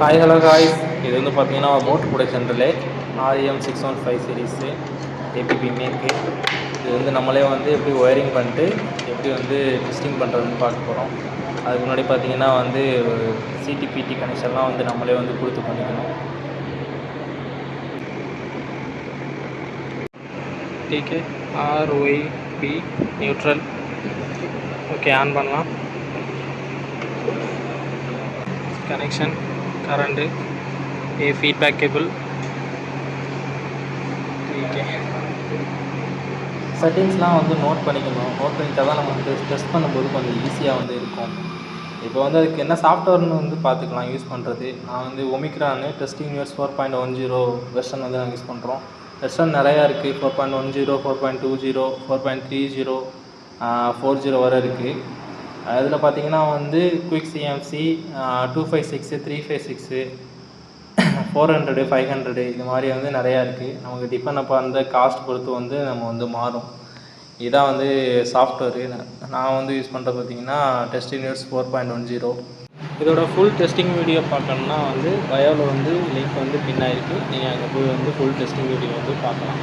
Hi hello guys, இது வந்து பார்த்தீங்கன்னா motor protection relay REM615 series ABB make. இது வந்து நம்மளே வந்து எப்படி ஒயரிங் பண்ணிட்டு எப்படி வந்து டெஸ்டிங் பண்ணுறதுன்னு பார்க்க போகிறோம். அதுக்கு முன்னாடி பார்த்தீங்கன்னா வந்து சிடிபிடி கனெக்ஷன்லாம் வந்து நம்மளே வந்து கொடுத்து பண்ணிக்கணும். டிகே RYB நியூட்ரல். ஓகே, ஆன் பண்ணலாம். Connection, current, feedback cable. Okay, செட்டிங்ஸ்லாம் வந்து நோட் பண்ணிக்கணும். நோட் பண்ணிட்டா தான் நம்ம வந்து டெஸ்ட் பண்ணும்போது கொஞ்சம் ஈஸியாக வந்து இருக்கும். இப்போ வந்து அதுக்கு என்ன சாஃப்ட்வேர்னு வந்து பார்த்துக்கலாம் யூஸ் பண்ணுறது. நான் வந்து ஒமிக்ரானு டெஸ்டிங் யூனிவர்ஸ் 4.10 வெர்ஷன் வந்து நாங்கள் யூஸ் பண்ணுறோம். வெர்ஷன் நிறையா இருக்குது. 4.10, 4.20, 4.30, 40 வரை இருக்குது. அதில் பார்த்தீங்கன்னா வந்து குயிக் சிஎம்சி 256, 356, 400, 500 இது மாதிரி வந்து நிறையா இருக்குது. நமக்கு டிபெண்ட் அப்போ அந்த காஸ்ட் பொறுத்து வந்து நம்ம வந்து மாறும். இதான் வந்து சாஃப்ட்வேரு. நான் வந்து யூஸ் பண்ணுறது பார்த்தீங்கன்னா டெஸ்டிங் யூனிவர்ஸ் 4.10. இதோட ஃபுல் டெஸ்டிங் வீடியோ பார்க்கணுன்னா வந்து பயோவில் வந்து லிங்க் வந்து பின்னாக இருக்குது. நீங்கள் அங்கே போய் வந்து ஃபுல் டெஸ்டிங் வீடியோ வந்து பார்க்கலாம்.